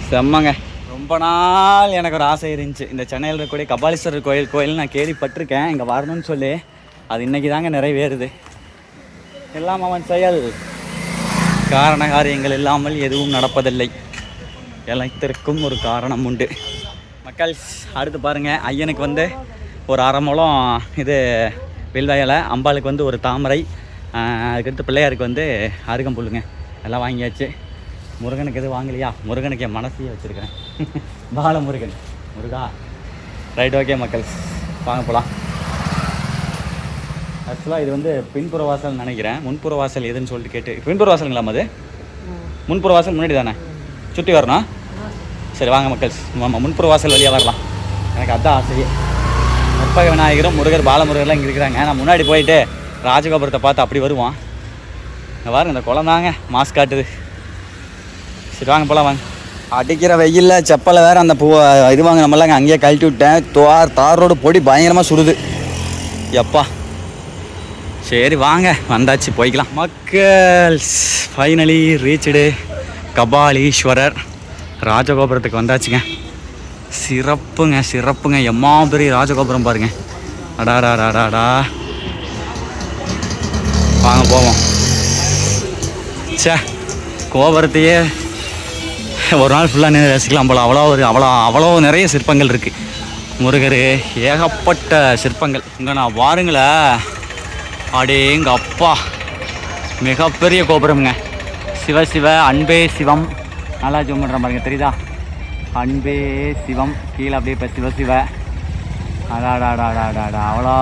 செம்மங்க. ரொம்ப நாள் எனக்கு ஒரு ஆசை இருந்துச்சு, இந்த சென்னையில் இருக்கக்கூடிய கபாலீஸ்வரர் கோயில் நான் கேள்விப்பட்டிருக்கேன், இங்கே வரணும்னு சொல்லி. அது இன்றைக்கி தாங்க நிறைவேறுது. எல்லாம் அவன் செயல், காரண காரியங்கள் இல்லாமல் எதுவும் நடப்பதில்லை, எல்லாத்திற்கும் ஒரு காரணம் உண்டு. மக்கள் அடுத்து பாருங்கள், ஐயனுக்கு வந்து ஒரு 1/2 முழம் இது வில்வயலை, அம்பாளுக்கு வந்து ஒரு தாமரை, அதுக்கடுத்து பிள்ளையாருக்கு வந்து அருகம்புல்லுங்க, எல்லாம் வாங்கியாச்சு. முருகனுக்கு எதுவும் வாங்கலையா? முருகனுக்கு என் மனசையே வச்சுருக்கேன். பாலமுருகன் முருகா. ரைட், ஓகே மக்கள் வாங்க போகலாம். ஆக்சுவலாக இது வந்து பின்புற வாசல் நினைக்கிறேன், முன்புற வாசல் எதுன்னு சொல்லிட்டு கேட்டு. பின்புற வாசலுங்களாம் அது? முன்புற வாசல் முன்னாடி தானே சுற்றி வரணும்? சரி வாங்க மக்கள், முன்புற வாசல் வழியாக வரலாம். எனக்கு அதுதான் ஆசையே. கற்பக விநாயகரும் முருகர் பாலமுருகர்லாம் இங்கே இருக்கிறாங்க. நான் முன்னாடி போயிட்டு ராஜகோபுரத்தை பார்த்து அப்படி வருவான். இங்கே பாருங்க, இந்த குளம் தாங்க மாஸ்க் காட்டுது. சரி வாங்க போகலாம் வாங்க. அடிக்கிற வெயிலில் செப்பலை வேறு அந்த இது வாங்க நம்மளாங்க அங்கேயே கழட்டி விட்டேன். தார் ரோடு பொடி பயங்கரமாக சுடுது எப்பா. சரி வாங்க, வந்தாச்சு போய்க்கலாம். மக்கள் ஃபைனலி ரீச்டு கபாலீஸ்வரர் ராஜகோபுரத்துக்கு வந்தாச்சுங்க. சிறப்புங்க சிறப்புங்க, எம்மா பெரிய ராஜகோபுரம் பாருங்க. அடாடாடாடாடா, வாங்க போவோம். சே, கோபுரத்தையே ஒரு நாள் ஃபுல்லாக ரசிக்கலாம் போல். அவ்வளோ நிறைய சிற்பங்கள் இருக்குது. முருகர் ஏகப்பட்ட சிற்பங்கள் இங்கே நான் பாருங்களேன். அடேங்க அப்பா, மிகப்பெரிய கோபுரம்ங்க. சிவ சிவ அன்பே சிவம் நல்லா ஜூம் பண்ணுற பாருங்க, தெரியுதா? அன்பே சிவம், கீழே அப்படியே இப்போ சிவ சிவ. அடாடாடாடாடா, அவ்வளோ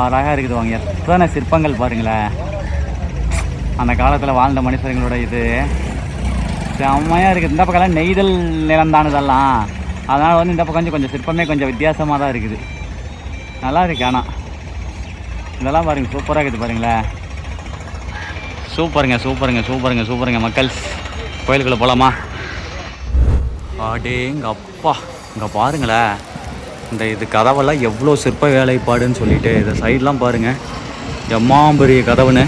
அழகாக இருக்குது. வாங்க எத்தனை சிற்பங்கள் பாருங்களேன். அந்த காலத்தில் வாழ்ந்த மனுஷங்களோட இது செம்மையாக இருக்குது. இந்த பக்கம்லாம் நெய்தல் நிலம் இதெல்லாம். அதனால் வந்து இந்த பக்கம் கொஞ்சம் சிற்பமே கொஞ்சம் வித்தியாசமாக தான் இருக்குது. நல்லா இருக்கு. ஆனால் இதெல்லாம் பாருங்கள், சூப்பராக இருக்குது பாருங்களேன். சூப்பருங்க சூப்பருங்க சூப்பருங்க சூப்பருங்க மக்கள். கோயிலுக்குள்ளே போகலாமா? அடேங்க அப்பா, இங்கே பாருங்களேன். இந்த இது கதவெல்லாம் எவ்வளோ சிற்ப வேலைப்பாடுன்னு சொல்லிட்டு இந்த சைட்லாம் பாருங்கள், எம்மாம்பெரிய கதவுன்னு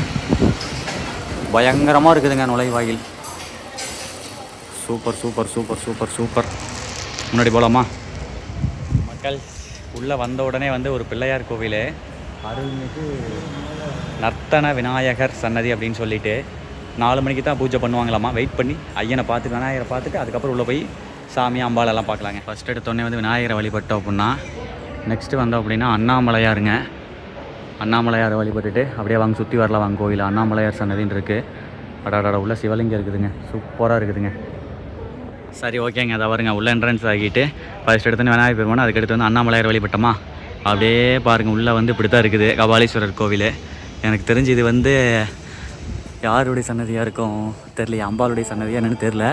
பயங்கரமாக இருக்குதுங்க நுழைவாயில். Super super super super super. முன்னாடி போகலாமா மக்கள்? உள்ளே வந்த உடனே வந்து ஒரு பிள்ளையார் கோவில், அருள்மிகு நர்த்தன விநாயகர் சன்னதி அப்படின்னு சொல்லிட்டு 4 மணிக்கு தான் பூஜை பண்ணுவாங்களாமா. வெயிட் பண்ணி ஐயனை பார்த்துட்டு விநாயகரை பார்த்துட்டு அதுக்கப்புறம் உள்ளே போய் சாமி அம்பாலெல்லாம் பார்க்கலாங்க. ஃபஸ்ட் எடுத்தோடனே வந்து விநாயகரை வழிபட்டோம் அப்படின்னா, நெக்ஸ்ட்டு வந்தோம் அப்படின்னா அண்ணாமலையாருங்க. அண்ணாமலையாரை வழிபட்டுட்டு அப்படியே வாங்க சுற்றி வரலாம் வாங்க. கோவில் அண்ணாமலையார் சன்னதின்னு இருக்குது. அடாடா, உள்ள சிவலிங்கம் இருக்குதுங்க, சூப்பராக இருக்குதுங்க. சரி ஓகேங்க, அதை வருங்க உள்ள என்ட்ரன்ஸ் ஆகிட்டு ஃபஸ்ட் எடுத்தோன்னே விநாயகர் பெருமான், அதுக்கடுத்து வந்து அண்ணாமலையார் வழிபட்டோமா. அப்படியே பாருங்கள், உள்ளே வந்து இப்படி தான் இருக்குது கபாலீஸ்வரர் கோவில். எனக்கு தெரிஞ்சு இது வந்து யாருடைய சன்னதியாக இருக்கும் தெரியல, அம்பாளுடைய சன்னதியாக என்னென்னு தெரில.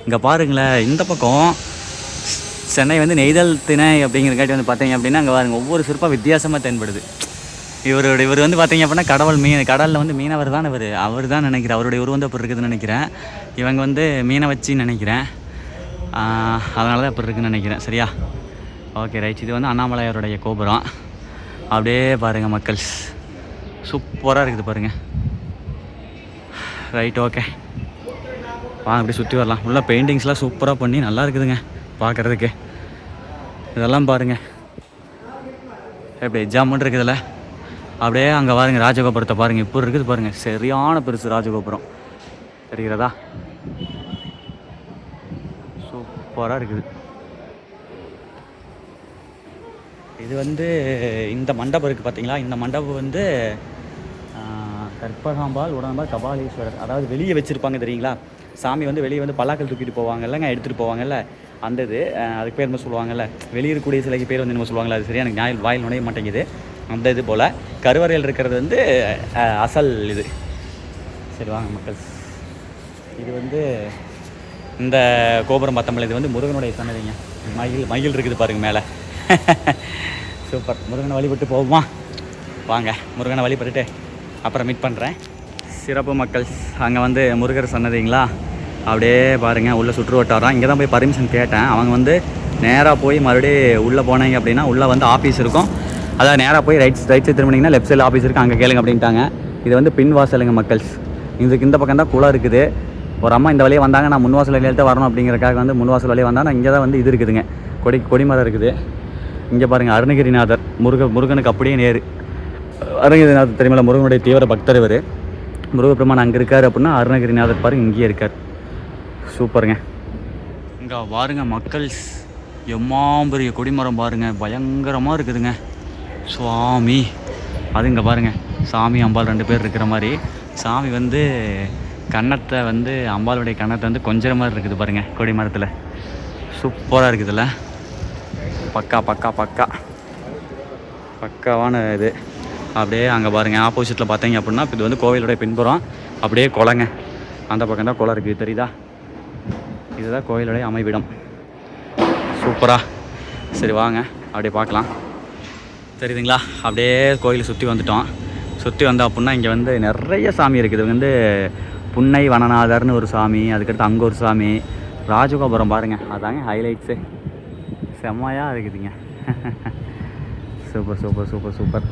இங்கே பாருங்களேன், இந்த பக்கம் சென்னை வந்து நெய்தல் திணை அப்படிங்கிறக்காட்டி வந்து பார்த்தீங்க அப்படின்னா அங்கே பாருங்கள் ஒவ்வொரு சிற்பம் வித்தியாசமாக தென்படுது. இவர் வந்து பார்த்தீங்க அப்படின்னா கடலில் வந்து மீனவர் தான் அவர் தான் நினைக்கிறேன். அவருடைய உருவம் அப்படி இருக்குதுன்னு நினைக்கிறேன். இவங்க வந்து மீனை வச்சின்னு நினைக்கிறேன். அதனால தான் அப்படி இருக்குதுன்னு நினைக்கிறேன். சரியா? Okay right. இது வந்து அண்ணாமலையாருடைய கோபுரம். அப்படியே பாருங்கள் மக்கள், சூப்பராக இருக்குது பாருங்கள். ரைட் ஓகே, வாங்க அப்படி சுற்றி வரலாம். உள்ள பெயிண்டிங்ஸ்லாம் சூப்பராக பண்ணி நல்லா இருக்குதுங்க பார்க்குறதுக்கு. இதெல்லாம் பாருங்கள் எப்படி ஜாமுன் இருக்குதுல்ல. அப்படியே அங்கே பாருங்கள் ராஜகோபுரத்தை பாருங்கள், இப்போ இருக்குது பாருங்கள், சரியான பெருசு ராஜகோபுரம் தெரிகிறதா? சூப்பராக இருக்குது. இது வந்து இந்த மண்டபம் இருக்குது பார்த்தீங்களா? இந்த மண்டபம் வந்து கற்பகாம்பாள் உடனபாள் கபாலீஸ்வரர், அதாவது வெளியே வச்சுருப்பாங்க தெரியுங்களா? சாமி வந்து வெளியே வந்து பல்லாக்கள் தூக்கிட்டு போவாங்கல்லங்க, எடுத்துகிட்டு போவாங்கல்ல, அந்த இது அதுக்கு பேர் என்ன சொல்லுவாங்கல்ல, வெளியே இருக்கக்கூடிய சிலைக்கு பேர் வந்து என்ன சொல்லுவாங்கள்ல, அது சரியா எனக்கு வாயில் நுழைய மாட்டேங்குது. அந்த இது போல் கருவறையில் இருக்கிறது வந்து அசல் இது. சரி வாங்க மக்கள், இது வந்து இந்த கோபுரம் பார்த்தோம்ல, இது வந்து முருகனுடைய சன்னதிங்க. மயில் இருக்குது பாருங்கள் மேலே. சூப்பர். முருகனை வழிபட்டு போவோமா? வாங்க முருகனை வழிபட்டுட்டு அப்புறம் மீட் பண்ணுறேன். சிறப்பு மக்கள், அங்கே வந்து முருகர் சன்னதிங்களா. அப்படியே பாருங்கள் உள்ள சுற்று வட்டாரம். இங்கே தான் போய் பர்மிஷன் கேட்டேன். அவங்க வந்து நேராக போய் மறுபடியும் உள்ளே போனீங்க அப்படின்னா உள்ளே வந்து ஆஃபீஸ் இருக்கும். அதாவது நேராக போய் ரைட் சைடு திரும்பினீங்கன்னா லெஃப்ட் சைடில் ஆஃபீஸ் இருக்குது, அங்கே கேளுங்க அப்படின்ட்டாங்க. இது வந்து பின் வாசலுங்க மக்கள். இதுக்கு இந்த பக்கம் தான் குளம் இருக்குது. ஒரு அம்மா இந்த வழியே வந்தாங்க, நான் முன்வாசல் வழியில்தான் வரணும் அப்படிங்கிறக்காக வந்து முன்வாசல் வழியே வந்தால் நான் இங்கே தான் வந்து இது இருக்குதுங்க, கொடிமரம் இருக்குது. இங்கே பாருங்கள் அருணகிரிநாதர், முருகனுக்கு அப்படியே நேரு. அருணகிரிநாதர் தெரியுமில்ல, முருகனுடைய தீவிர பக்தர் இவர். முருகப்பெருமான் அங்கே இருக்கார் அப்படின்னா அருணகிரிநாதர் பாருங்க இங்கேயே இருக்கார். சூப்பருங்க. இங்கே பாருங்க மக்கள், எம்மாம்பெரிய கொடிமரம் பாருங்கள், பயங்கரமாக இருக்குதுங்க சுவாமி. அது இங்கே பாருங்கள் சாமி அம்பாள் 2 பேர் இருக்கிற மாதிரி. சாமி வந்து கன்னத்தை வந்து அம்பாளுடைய கன்னத்தை வந்து கொஞ்சம் மாதிரி இருக்குது பாருங்கள் கொடிமரத்தில். சூப்பராக இருக்குதுல்ல. பக்காவான இது. அப்படியே அங்கே பாருங்கள் ஆப்போசிட்டில் பார்த்தீங்க அப்படின்னா இது வந்து கோவிலுடைய பின்புறம். அப்படியே குளங்க, அந்த பக்கம் தான் குளம் இருக்குது தெரியுதா? இதுதான் கோவிலுடைய அமைவிடம். சூப்பராக. சரி வாங்க அப்படியே பார்க்கலாம். தெரியுதுங்களா? அப்படியே கோயிலை சுற்றி வந்துட்டோம். சுற்றி வந்தோம் அப்படின்னா இங்கே வந்து நிறைய சாமி இருக்குது. இது வந்து புன்னை வனநாதர்னு ஒரு சாமி, அதுக்கடுத்து அங்கே ஒரு சாமி, ராஜகோபுரம் பாருங்கள், அதாங்க ஹைலைட்ஸு. செம்மையாக இருக்குதுங்க. சூப்பர்.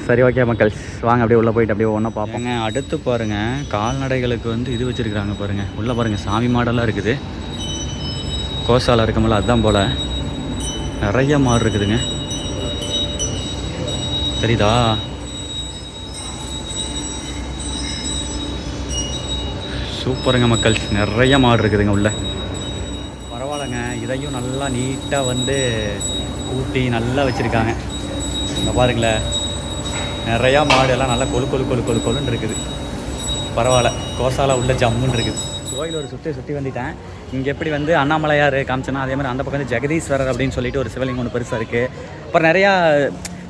சரி ஓகே மக்கள், வாங்க அப்படியே உள்ளே போயிட்டு அப்படியே ஒன்றா பார்ப்போங்க. அடுத்து பாருங்கள் கால்நடைகளுக்கு வந்து இது வச்சுருக்குறாங்க பாருங்கள். உள்ளே பாருங்கள் சாமி மாடெல்லாம் இருக்குது. கோசாலை இருக்கும்போல அதுதான் போல் நிறைய மாடு இருக்குதுங்க, தெரியுதா? சூப்பருங்க மக்கள், நிறைய மாடு இருக்குதுங்க உள்ள. பரவாயில்லைங்க, இதையும் நல்லா நீட்டாக வந்து கூட்டி நல்லா வச்சுருக்காங்க. இங்கே பாருங்களேன் நிறையா மாடு எல்லாம் நல்லா கொழுன்னு இருக்குது. பரவாயில்ல, கோசாலா உள்ள ஜம்முன்னு இருக்குது. கோயில் ஒரு சுற்றி வந்துட்டேன். இங்கே எப்படி வந்து அண்ணாமலையார் காமிச்சனா அதே மாதிரி அந்த பக்கம் வந்து ஜெகதீஸ்வரர் அப்படின்னு சொல்லிட்டு ஒரு சிவலிங்கம் ஒன்று பெருசாக இருக்குது. அப்புறம் நிறையா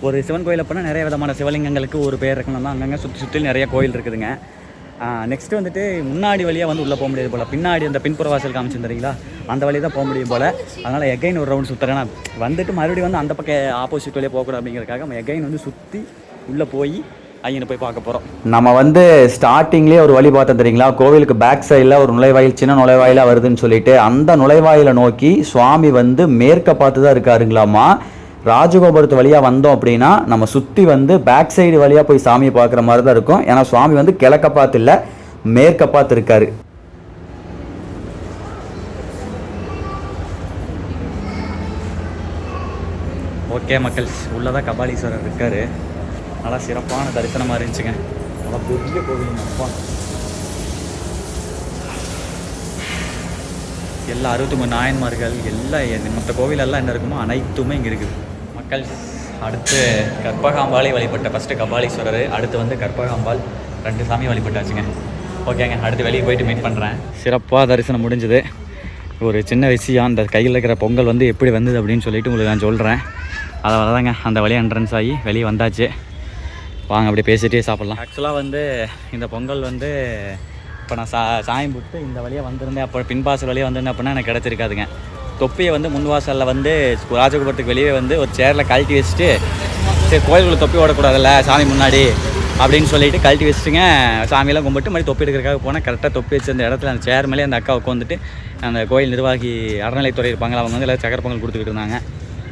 ஒரு சிவன் கோயில் அப்படின்னா நிறைய விதமான சிவலிங்கங்களுக்கு ஒரு பேர் இருக்கணும் தான் அங்கங்கே சுற்றி நிறைய கோயில் இருக்குதுங்க. நெக்ஸ்ட்டு வந்துட்டு முன்னாடி வழியாக வந்து உள்ளே போக முடியாது போல், பின்னாடி அந்த பின்புற வாசல் காமிச்சிருந்தீங்களா அந்த வழியாக தான் போக முடியும் போல். அதனால் எகைன் ஒரு ரவுண்ட் சுற்றுறேன் வந்துட்டு மறுபடியும் வந்து அந்த பக்கம் ஆப்போசிட் வழியாக போகக்கூடாது அப்படிங்கிறதுக்காக நம்ம எகைன் வந்து சுற்றி உள்ளே போய் ஐயனை போய் பார்க்க போகிறோம். நம்ம வந்து ஸ்டார்டிங்லேயே ஒரு வழி பார்த்தோம் தெரியுங்களா, கோவிலுக்கு பேக் சைடில் ஒரு நுழைவாயில் சின்ன நுழைவாயிலாக வருதுன்னு சொல்லிட்டு அந்த நுழைவாயிலை நோக்கி சுவாமி வந்து மேற்க பார்த்து தான் இருக்காருங்களாமா. ராஜகோபுரத்து வழியாக வந்தோம் அப்படின்னா நம்ம சுற்றி வந்து பேக் சைடு வழியாக போய் சாமியை பார்க்குற மாதிரி தான் இருக்கும். ஏன்னா சுவாமி வந்து கிழக்க பார்த்து இல்லை மேற்க பார்த்து இருக்காரு. ஓகே மக்கள், உள்ளதான் கபாலீஸ்வரர் இருக்காரு. நல்லா சிறப்பான தரிசனமாக இருந்துச்சுங்க. நல்லா பெரிய கோவில் அப்பா. எல்லா 63 நாயன்மார்கள் எல்லாம் மற்ற கோவிலெல்லாம் என்ன இருக்குமோ அனைத்துமே இங்கே இருக்குது மக்கள். அடுத்து கற்பகாம்பாலை வழிபட்ட ஃபஸ்ட்டு கபாலீஸ்வரர், அடுத்து வந்து கற்பகாம்பாள், 2 சாமியும் வழிபட்டாச்சுங்க. ஓகேங்க, அடுத்து வெளியே போயிட்டு மீட் பண்ணுறேன். சிறப்பாக தரிசனம் முடிஞ்சுது. ஒரு சின்ன விஷயம், அந்த கையில் இருக்கிற பொங்கல் வந்து எப்படி வந்தது அப்படின்னு சொல்லிட்டு உங்களுக்கு நான் சொல்கிறேன். அதை தாங்க அந்த வழியாக என்ட்ரன்ஸ் ஆகி வெளியே வந்தாச்சு. வாங்க அப்படியே பேசிகிட்டே சாப்பிட்லாம். ஆக்சுவலாக வந்து இந்த பொங்கல் வந்து இப்போ நான் சாயம் போட்டு இந்த வழியாக வந்திருந்தேன், அப்போ பின்பாசல் வழியாக வந்திருந்தேன் அப்படின்னா எனக்கு கிடச்சிருக்காதுங்க. தொப்பியை வந்து முன்வாசலில் வந்து ராஜகோபுரத்துக்கு வெளியே வந்து ஒரு சேரில் கழட்டி வச்சுட்டு, சரி கோயிலுக்குள்ள தொப்பி ஓடக்கூடாதுல்ல சாமி முன்னாடி அப்படின்னு சொல்லிட்டு கழட்டி வச்சுட்டுங்க சாமியெல்லாம் கும்பிட்டு மாதிரி தொப்பி எடுக்கிறதுக்காக போனால் கரெக்டாக தொப்பி வச்சு அந்த இடத்துல அந்த சேர் மேலே அந்த அக்கா உட்காந்துட்டு அந்த கோயில் நிர்வாகி அறநிலைத்துறை இருப்பாங்களா, அவங்க வந்து எல்லாம் சக்கரை பொங்கல் கொடுத்துக்கிட்டு இருந்தாங்க.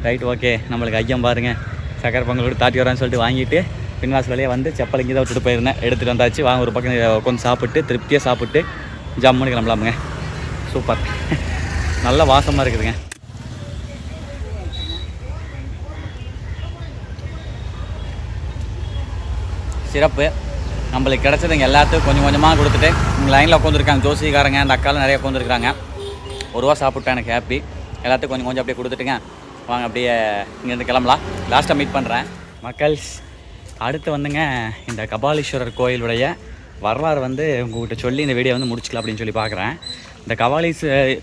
ரைட், ஓகே நம்மளுக்கு ஐயம் பாருங்கள் சக்கரை பொங்கல் கூட தாட்டி வரான்னு சொல்லிட்டு வாங்கிட்டு பின்வாசல் வழியாக வந்து செப்பல் இங்கே தான் விட்டுட்டு போயிருந்தேன். எடுத்துகிட்டு வந்தாச்சு. வாங்க ஒரு பக்கம் உட்காந்து சாப்பிட்டு திருப்தியாக சாப்பிட்டு ஜம்முன்னு கிளம்பலாமுங்க. சூப்பர், நல்ல வாசமாக இருக்குதுங்க. சிறப்பு. நம்மளுக்கு கிடச்சதுங்க எல்லாத்துக்கும் கொஞ்சம் கொஞ்சமாக கொடுத்துட்டு இங்கே லைனில் உட்காந்துருக்காங்க ஜோசிக்காரங்க, அந்த அக்காலாம் நிறைய உட்காந்துருக்காங்க. ஒரு ரூபா சாப்பிட்டேன், எனக்கு ஹாப்பி. எல்லாத்துக்கும் கொஞ்சம் கொஞ்சம் அப்படியே கொடுத்துட்டுங்க வாங்க அப்படியே இங்கேருந்து கிளம்பலாம். லாஸ்ட்டாக மீட் பண்ணுறேன் மக்கள். அடுத்து வந்துங்க இந்த கபாலீஸ்வரர் கோயிலுடைய வரலாறு வந்து உங்கள்கிட்ட சொல்லி இந்த வீடியோ வந்து முடிச்சுக்கலாம் அப்படின்னு சொல்லி பார்க்குறேன். இந்த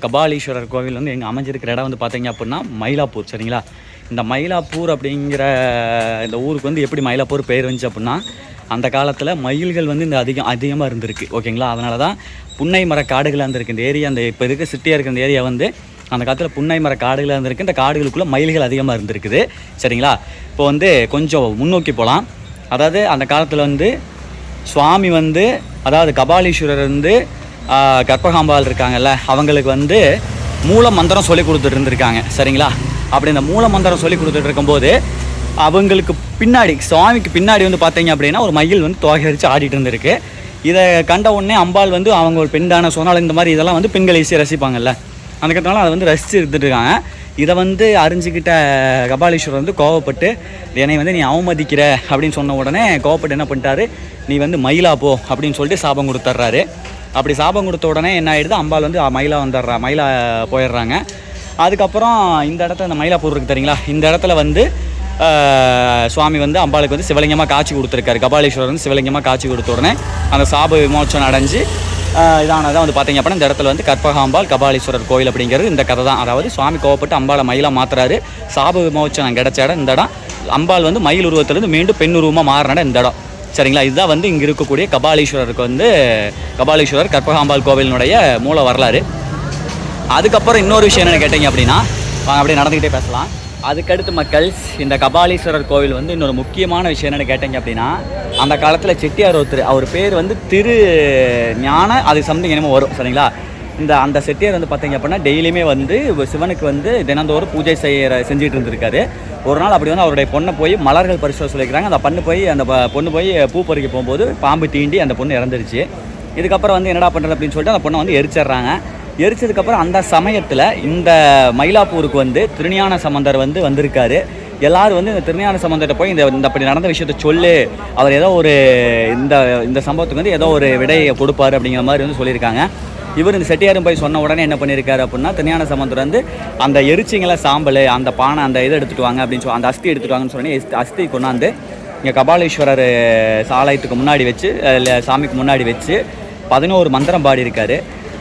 கபாலீஸ்வரர் கோவில் வந்து எங்கே அமைஞ்சிருக்கிற இடம் வந்து பார்த்தீங்க அப்படின்னா மயிலாப்பூர். சரிங்களா, இந்த மயிலாப்பூர் அப்படிங்கிற இந்த ஊருக்கு வந்து எப்படி மயிலாப்பூர் பேர் வந்துச்சு அப்படின்னா அந்த காலத்தில் மயில்கள் வந்து இந்த அதிகமாக இருந்திருக்கு. ஓகேங்களா, அதனால தான் புன்னை மர காடுகளாக இருந்திருக்கு இந்த ஏரியா. அந்த இப்போ இருக்க சிட்டியாக இருக்கிற இந்த ஏரியா வந்து அந்த காலத்தில் புன்னை மர காடுகளாக இருந்திருக்கு. இந்த காடுகளுக்குள்ளே மயில்கள் அதிகமாக இருந்திருக்குது. சரிங்களா, இப்போ வந்து கொஞ்சம் முன்னோக்கி போகலாம். அதாவது அந்த காலத்தில் வந்து சுவாமி வந்து அதாவது கபாலீஸ்வரர் வந்து கற்பகாம்பாள் இருக்காங்கல்ல அவங்களுக்கு வந்து மூல மந்திரம் சொல்லி கொடுத்துட்டு இருந்திருக்காங்க. சரிங்களா, அப்படி இந்த மூல மந்திரம் சொல்லி கொடுத்துட்டு இருக்கும்போது அவங்களுக்கு பின்னாடி சுவாமிக்கு பின்னாடி வந்து பார்த்தீங்க அப்படின்னா ஒரு மயில் வந்து தோகை அடித்து ஆடிட்டு இருந்திருக்கு. இதை கண்ட உடனே அம்பாள் வந்து அவங்க ஒரு பெண்டான சொன்னால் இந்த மாதிரி இதெல்லாம் வந்து பெண்கள் ஈஸியாக ரசிப்பாங்கல்ல, அந்த கட்டனால அதை வந்து ரசித்து இருந்துட்டு இருக்காங்க. இதை வந்து அறிஞ்சிக்கிட்ட கபாலீஸ்வரர் வந்து கோவப்பட்டு என்னை வந்து நீ அவமதிக்கிற அப்படின்னு சொன்ன உடனே கோவப்பட்டு என்ன பண்ணிட்டாரு, நீ வந்து மயிலா போ அப்படின்னு சொல்லிட்டு சாபம் கொடுத்துட்றாரு. அப்படி சாபம் கொடுத்த உடனே என்ன ஆகிடுது, அம்பாள் வந்து மயிலா போயிடுறாங்க. அதுக்கப்புறம் இந்த இடத்துல இந்த மயிலாப்பூர் இருக்குது தெரியுங்களா, இந்த இடத்துல வந்து சுவாமி வந்து அம்பாளுக்கு வந்து சிவலிங்கமாக காட்சி கொடுத்துருக்காரு. கபாலீஸ்வரர் வந்து சிவலிங்கமாக காட்சி கொடுத்த உடனே அந்த சாப விமோச்சனம் அடைஞ்சு இதானதான் வந்து பார்த்தீங்க அப்படின்னா இந்த இடத்துல வந்து கற்பகாம்பாள் கபாலீஸ்வரர் கோயில் அப்படிங்கிறது இந்த கதை தான். அதாவது சுவாமி கோவப்பட்டு அம்பாளை மயிலாக மாற்றுறாரு. சாப விமோச்சனம் கிடைச்ச இடம் இந்த இடம். அம்பாள் வந்து மயில் உருவத்திலேருந்து மீண்டும் பெண் உருவமாக மாறின இந்த இடம். சரிங்களா, இதுதான் வந்து இங்கே இருக்கக்கூடிய கபாலீஸ்வரருக்கு வந்து கபாலீஸ்வரர் கற்பகாம்பாள் கோவிலினுடைய மூல வரலாறு. அதுக்கப்புறம் இன்னொரு விஷயம் என்னென்னு கேட்டிங்க அப்படின்னா அப்படியே நடந்துக்கிட்டே பேசலாம். அதுக்கடுத்து மக்கள் இந்த கபாலீஸ்வரர் கோவில் வந்து இன்னொரு முக்கியமான விஷயம் என்னென்னு கேட்டிங்க அப்படின்னா அந்த காலத்தில் செட்டியார் ஒருத்தர், அவர் பேர் வந்து திரு ஞான அது சம்திங் என்னமோ வரும். சரிங்களா, அந்த செட்டியார் வந்து பார்த்தீங்க அப்படின்னா டெய்லியுமே வந்து சிவனுக்கு வந்து தினந்தோறும் பூஜை செஞ்சுட்டு இருந்திருக்காரு. ஒரு நாள் அப்படி வந்து அவருடைய பொண்ணை போய் மலர்கள் பரிசோதனை சொல்லியிருக்கிறாங்க. அந்த பொண்ணு போய் பூ பறிக்க போகும்போது பாம்பு தீண்டி அந்த பொண்ணு இறந்துருச்சு. இதுக்கப்புறம் வந்து என்னடா பண்ணுறது அப்படின்னு சொல்லிட்டு அந்த பொண்ணை வந்து எரிச்சிட்றாங்க. எரிச்சதுக்கப்புறம் அந்த சமயத்தில் இந்த மயிலாப்பூருக்கு வந்து திருஞான சம்பந்தர் வந்து வந்திருக்காரு. எல்லோரும் வந்து இந்த திருஞான சம்பந்தர்கிட்ட போய் இந்த அப்படி நடந்த விஷயத்த சொல்லு, அவர் ஏதோ ஒரு இந்த சம்பவத்துக்கு வந்து ஏதோ ஒரு விடையை கொடுப்பாரு அப்படிங்கிற மாதிரி வந்து சொல்லியிருக்காங்க. இவர் இந்த செட்டியாரும் போய் சொன்ன உடனே என்ன பண்ணியிருக்காரு அப்படின்னா திருஞான சம்பந்தர் வந்து அந்த எரிச்சிங்களை சாம்பல் அந்த பானை அந்த இதை எடுத்துகிட்டு வாங்க அப்படின்னு சொல்லி அந்த அஸ்தி எடுத்துகிட்டு வாங்கன்னு சொல்லி அஸ்தி கொண்டாந்து இங்கே கபாலீஸ்வரர் சாலயத்துக்கு முன்னாடி வச்சு சாமிக்கு முன்னாடி வச்சு 11 மந்திரம் பாடி இருக்காரு.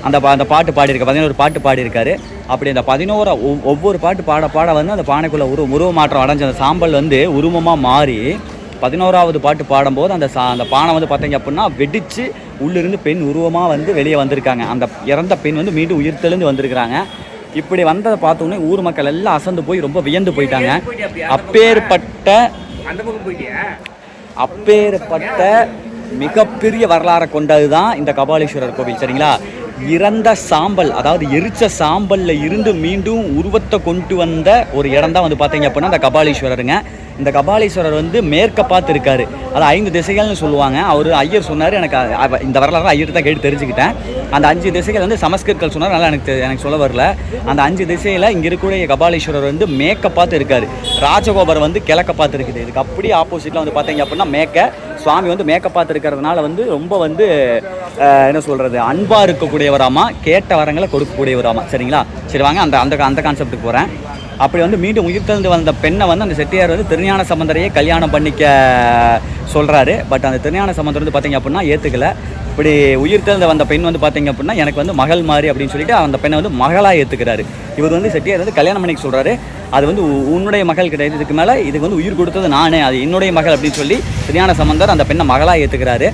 அந்த பாட்டு பாடியிருக்காரு, 11 பாட்டு பாடியிருக்காரு. அப்படி அந்த 11 ஒவ்வொரு பாட்டு பாட வந்து அந்த பானைக்குள்ளே உருவ மாற்றம் அடைஞ்ச அந்த சாம்பல் வந்து உருவமாக மாறி 11ஆவது பாட்டு பாடும்போது அந்த பானை வந்து பார்த்தீங்க அப்படின்னா வெடித்து உள்ளிருந்து பெண் உருவமாக வந்து வெளியே வந்திருக்காங்க. அந்த இறந்த பெண் வந்து மீண்டும் உயிர் தெளிந்து வந்திருக்கிறாங்க. இப்படி வந்ததை பார்த்தோன்னே ஊர் மக்கள் எல்லாம் அசந்து போய் ரொம்ப வியந்து போயிட்டாங்க. அப்பேற்பட்ட மிகப்பெரிய வரலாறை கொண்டது தான் இந்த கபாலீஸ்வரர் கோவில். சரிங்களா? இறந்த சாம்பல், அதாவது எரிச்ச சாம்பல்ல இருந்து மீண்டும் உருவத்தை கொண்டு வந்த ஒரு இடம் தான் வந்து பார்த்தீங்க அப்படின்னா இந்த கபாலீஸ்வரருங்க. இந்த கபாலீஸ்வரர் வந்து மேற்க பார்த்து இருக்காரு. அது 5 திசைகள்னு சொல்லுவாங்க. அவர் ஐயர் சொன்னார், எனக்கு இந்த வரலாறு ஐயர் தான் கேட்டு தெரிஞ்சுக்கிட்டேன். அந்த 5 திசைகள் வந்து சமஸ்கிருத்கள் சொன்னார், நல்லா எனக்கு சொல்ல வரல. அந்த 5 திசையில் இங்கே இருக்கக்கூடிய கபாலீஸ்வரர் வந்து மேற்க பார்த்து இருக்காரு. ராஜகோபுரம் வந்து கிழக்க பார்த்து இருக்குது. இதுக்கு அப்படியே ஆப்போசிட்டில் வந்து பார்த்தீங்க அப்படின்னா சுவாமி வந்து மேற்க பார்த்து இருக்கிறதுனால வந்து ரொம்ப வந்து என்ன சொல்கிறது, அன்பாக இருக்கக்கூடியவராமா, கேட்ட வரங்களை கொடுக்கக்கூடியவராமா. சரிங்களா? சரி வாங்க அந்த கான்செப்டுக்கு போகிறேன். அப்படி வந்து மீண்டும் உயிர்த்தெழுந்து வந்த பெண்ணை வந்து அந்த செட்டியார் வந்து திருஞான சம்பந்தரையே கல்யாணம் பண்ணிக்க சொல்கிறாரு. பட் அந்த திருஞான சம்பந்தர் வந்து பார்த்திங்க அப்படின்னா ஏற்றுக்கலை. இப்படி உயிர்த்தெழுந்து வந்த பெண் வந்து பார்த்திங்க அப்படின்னா எனக்கு வந்து மகள் மாதிரி அப்படின்னு சொல்லிட்டு அந்த பெண்ணை வந்து மகளாக ஏற்றுக்கிறாரு. இவர் வந்து செட்டியார் வந்து கல்யாணம் பண்ணிக்க சொல்கிறாரு. அது வந்து உன்னுடைய மகள் கிடையாது, இதுக்கு மேலே இதுக்கு வந்து உயிர் கொடுத்தது நானே, அது என்னுடைய மகள் அப்படின்னு சொல்லி திருஞான சம்பந்தர் அந்த பெண்ணை மகளாக ஏற்றுக்கிறாரு.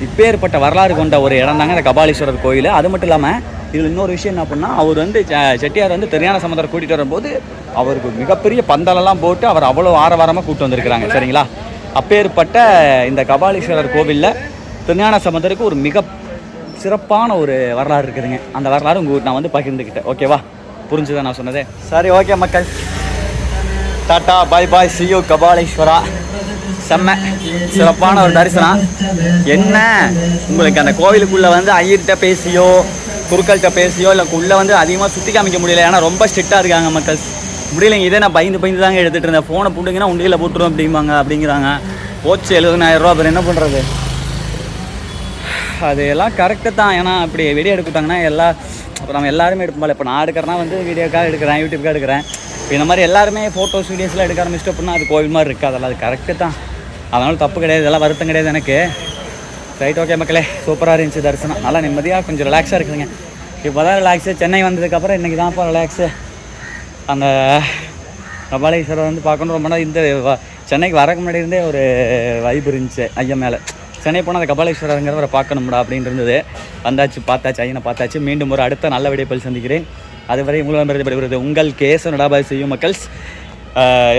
இப்பேற்பட்ட வரலாறு கொண்ட ஒரு இடம் தாங்க இந்த கபாலீஸ்வரர் கோயில். அது மட்டும் இல்லாமல் இதில் இன்னொரு விஷயம் என்ன அப்படின்னா, அவர் வந்து செட்டியார் வந்து திருஞான சம்பந்தரை கூட்டிகிட்டு வரும்போது அவருக்கு மிகப்பெரிய பந்தலெல்லாம் போட்டு அவர் அவ்வளோ ஆரவாரமாக கூப்பிட்டு வந்திருக்கிறாங்க. சரிங்களா? அப்பேற்பட்ட இந்த கபாலீஸ்வரர் கோவிலில் திருஞான சம்பந்தருக்கு ஒரு மிக சிறப்பான ஒரு வரலாறு இருக்குதுங்க. அந்த வரலாறு உங்களுக்கு நான் வந்து பகிர்ந்துக்கிட்டேன். ஓகேவா? புரிஞ்சுதான் நான் சொன்னதே? சரி, ஓகே மக்கள், tata bye bye, see you Kapaleeswara. செம்ம சிறப்பான ஒரு தரிசனம். என்ன உங்களுக்கு அந்த கோவிலுக்குள்ளே வந்து ஐயர்கிட்ட பேசியோ குருக்கள்கிட்ட பேசியோ இல்லை உள்ளே வந்து அதிகமாக சுற்றி காமிக்க முடியல. ஏன்னா ரொம்ப ஸ்ட்ரிக்டாக இருக்காங்க மக்கள். முடியலைங்க. இதே நான் பயந்து தாங்க எடுத்துகிட்டு இருந்தேன். ஃபோனை போட்டுங்கன்னா உண்டியில் போட்டுரும் அப்படிங்கிறாங்க. போச்சு 70,000 ரூபா. அப்புறம் என்ன பண்ணுறது? அது எல்லாம் கரெக்டு தான். ஏன்னா அப்படி வீடியோ எடுத்துட்டாங்கன்னா இப்போ நம்ம எல்லாருமே எடுப்போம்ல. இப்போ நான் எடுக்கிறேன்னா வந்து வீடியோக்காக எடுக்கிறேன், யூடியூப்காக எடுக்கிறேன். இப்போ இந்த மாதிரி எல்லாருமே ஃபோட்டோஸ் வீடியோஸ்லாம் எடுக்க ஆரம்பிச்சிட்டு அப்படின்னா அது கோவில் மாதிரி இருக்குது. அதெல்லாம் அது கரெக்டு தான். அதனால தப்பு கிடையாது, இதெல்லாம் வருத்தம் கிடையாது எனக்கு. ரைட், ஓகே மக்களே, சூப்பராக இருந்துச்சு தரிசனம். நல்லா நிம்மதியாக கொஞ்சம் ரிலாக்ஸாக இருக்குதுங்க. இப்போ தான் ரிலாக்ஸு. சென்னை வந்ததுக்கப்புறம் இன்றைக்கி தான்ப்பா ரிலாக்ஸு. அந்த கபாலீஸ்வரர் வந்து பார்க்கணும் ரொம்ப நாள். இந்த சென்னைக்கு வரக்கு முன்னாடி இருந்தே ஒரு வைப் இருந்துச்சு ஐயா மேலே. சென்னை போனால் அந்த கபாலீஸ்வரருங்கிறவரை பார்க்கணும்டா அப்படின்னு இருந்தது. வந்தாச்சு, பார்த்தாச்சு, ஐயனை பார்த்தாச்சு. மீண்டும் ஒரு அடுத்த நல்ல வீடியோவில் சந்திக்கிறேன். அதுவரை உங்களிடமிருந்து விடைபெறுவது உங்கள் கேஸ் நடாபாய் செய்யும் மக்கள்ஸ்.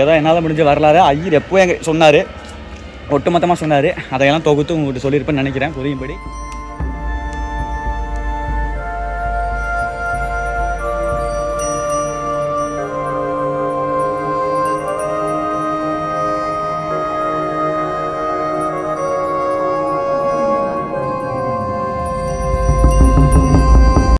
ஏதோ என்னால் முடிஞ்ச வரலாறு ஐயர் எப்போ எங்கள் சொன்னார், ஒட்டுமொத்தமாக சொன்னார். அதையெல்லாம் தொகுத்து உங்கள்கிட்ட சொல்லியிருப்பேன்னு நினைக்கிறேன் புரியும்படி.